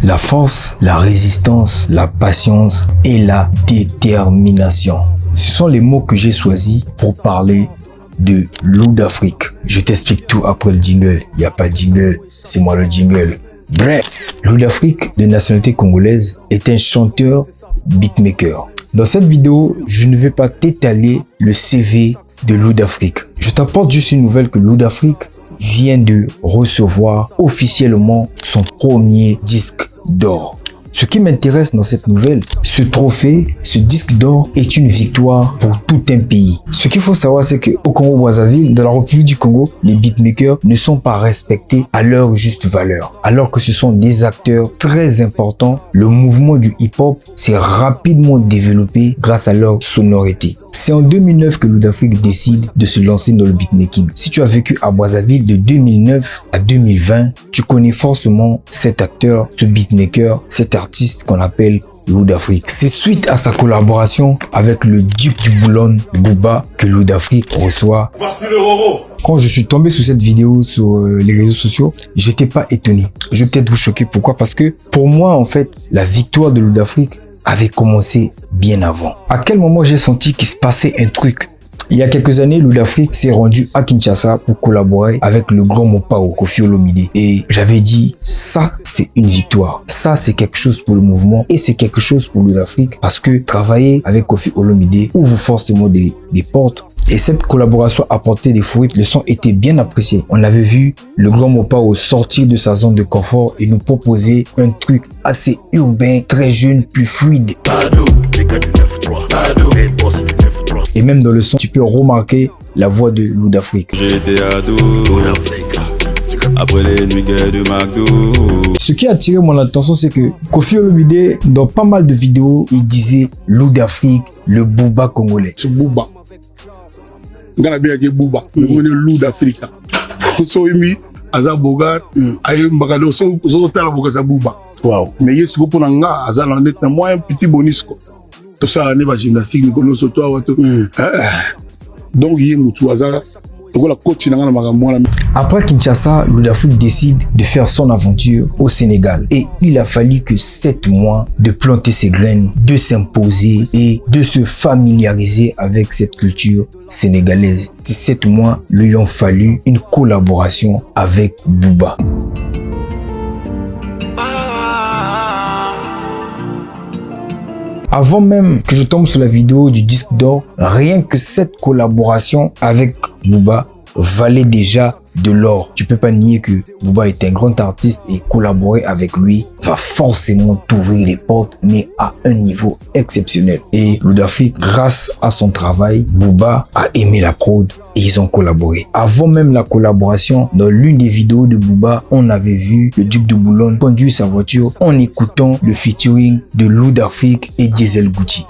La force, la résistance, la patience et la détermination. Ce sont les mots que j'ai choisis pour parler de Loup d'Afrique. Je t'explique tout après le jingle. Il n'y a pas de jingle, c'est moi le jingle. Bref, Loup d'Afrique de nationalité congolaise est un chanteur beatmaker. Dans cette vidéo, je ne vais pas t'étaler le CV de Loup d'Afrique. Je t'apporte juste une nouvelle que Loup d'Afrique vient de recevoir officiellement son premier disque d'or. Ce qui m'intéresse dans cette nouvelle, ce trophée, ce disque d'or est une victoire pour tout un pays. Ce qu'il faut savoir, c'est qu'au Congo-Brazzaville, dans la République du Congo, les beatmakers ne sont pas respectés à leur juste valeur. Alors que ce sont des acteurs très importants, le mouvement du hip-hop s'est rapidement développé grâce à leur sonorité. C'est en 2009 que Loup d'Afrique décide de se lancer dans le beatmaking. Si tu as vécu à Brazzaville de 2009 à 2020, tu connais forcément cet acteur, ce beatmaker, cet artiste qu'on appelle Loup d'Afrique. C'est suite à sa collaboration avec le duc du Boulogne, Booba, que Loup d'Afrique reçoit. Voici le Roro. Quand je suis tombé sur cette vidéo sur les réseaux sociaux, j'étais pas étonné. Je vais peut-être vous choquer. Pourquoi? Parce que pour moi, en fait, la victoire de Loup d'Afrique avait commencé bien avant. À quel moment j'ai senti qu'il se passait un truc? Il y a quelques années, Loup d'Afrique s'est rendu à Kinshasa pour collaborer avec le grand Mopao, Koffi Olomide. Et j'avais dit, ça, c'est une victoire. Ça, c'est quelque chose pour le mouvement et c'est quelque chose pour Loup d'Afrique parce que travailler avec Koffi Olomide ouvre forcément des portes. Et cette collaboration a porté des fruits. Le son était bien apprécié. On avait vu le grand Mopao sortir de sa zone de confort et nous proposer un truc assez urbain, très jeune, plus fluide. Et même dans le son, tu peux remarquer la voix de Loup d'Afrique. J'étais ado, après les nuits gays de McDo. Ce qui a attiré mon attention, c'est que Koffi Olomide, dans pas mal de vidéos, il disait Loup d'Afrique, le Booba congolais. Ce Booba. Ngana bien que Booba, le Loup d'Afrique. So imi, aza bogar, aye mbakalo so tala bogaza Booba. Wow. Mais yes ko pona nga aza na net na moi un petit bonus ko. Tout ça ne va gymnastique ni kono so to wato. Donc yé mutu aza. Après Kinshasa, Loup d'Afrique décide de faire son aventure au Sénégal. Et il a fallu que 7 mois de planter ses graines, de s'imposer et de se familiariser avec cette culture sénégalaise. Ces 7 mois lui ont fallu une collaboration avec Booba. Avant même que je tombe sur la vidéo du disque d'or, rien que cette collaboration avec Booba valait déjà de l'or. Tu peux pas nier que Booba est un grand artiste et collaborer avec lui va forcément t'ouvrir les portes, mais à un niveau exceptionnel. Et Loup d'Afrique, grâce à son travail, Booba a aimé la prod et ils ont collaboré. Avant même la collaboration, dans l'une des vidéos de Booba, on avait vu le duc de Boulogne conduire sa voiture en écoutant le featuring de Loup d'Afrique et Diesel Gucci.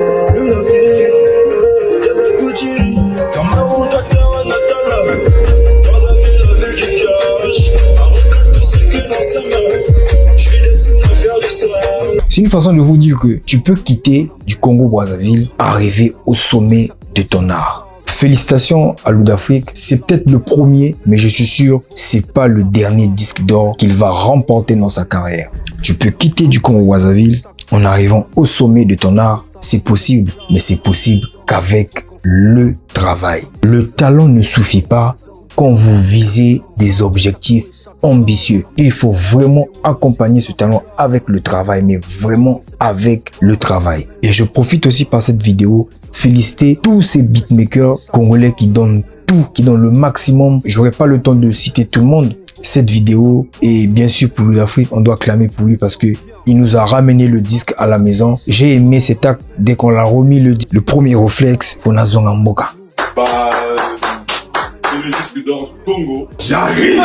C'est une façon de vous dire que tu peux quitter du Congo-Brazzaville, arriver au sommet de ton art. Félicitations à Loup d'Afrique, c'est peut-être le premier, mais je suis sûr c'est pas le dernier disque d'or qu'il va remporter dans sa carrière. Tu peux quitter du Congo-Brazzaville en arrivant au sommet de ton art, c'est possible, mais c'est possible qu'avec le travail. Le talent ne suffit pas quand vous visez des objectifs ambitieux. Il faut vraiment accompagner ce talent avec le travail, mais vraiment avec le travail. Et je profite aussi par cette vidéo, féliciter tous ces beatmakers congolais qui donnent tout, qui donnent le maximum. J'aurai pas le temps de citer tout le monde. Cette vidéo, et bien sûr pour Loup d'Afrique, on doit clamer pour lui parce que il nous a ramené le disque à la maison. J'ai aimé cet acte dès qu'on l'a remis le premier réflexe pour Nazonga Mboka. Le disque d'or Congo. J'arrive.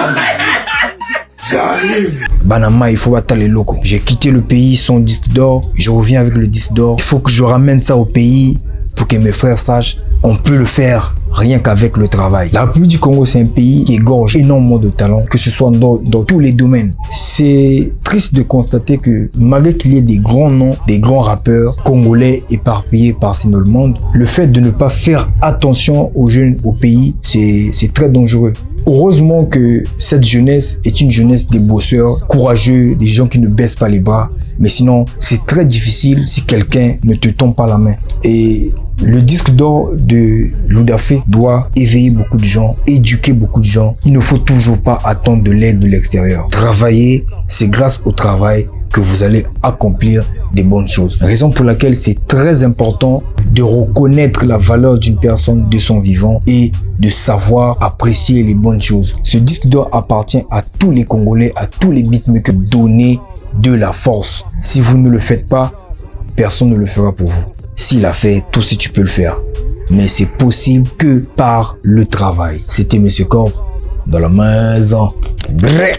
Banama, il faut battre les locaux. J'ai quitté le pays sans disque d'or. Je reviens avec le disque d'or. Il faut que je ramène ça au pays pour que mes frères sachent. On peut le faire rien qu'avec le travail. La République du Congo, c'est un pays qui égorge énormément de talents, que ce soit dans tous les domaines. C'est triste de constater que malgré qu'il y ait des grands noms, des grands rappeurs congolais éparpillés par-ci dans le monde, le fait de ne pas faire attention aux jeunes au pays, c'est très dangereux. Heureusement que cette jeunesse est une jeunesse des bosseurs, courageux, des gens qui ne baissent pas les bras. Mais sinon, c'est très difficile si quelqu'un ne te tombe pas la main. Et le disque d'or de Loup d'Afrique doit éveiller beaucoup de gens, éduquer beaucoup de gens. Il ne faut toujours pas attendre de l'aide de l'extérieur. Travailler, c'est grâce au travail que vous allez accomplir des bonnes choses. Raison pour laquelle c'est très important de reconnaître la valeur d'une personne de son vivant et de savoir apprécier les bonnes choses. Ce disque d'or appartient à tous les Congolais, à tous les beatmakers. Donnez de la force. Si vous ne le faites pas, personne ne le fera pour vous. S'il a fait, toi aussi tu peux le faire. Mais c'est possible que par le travail. C'était M. Corp dans la maison. Bref.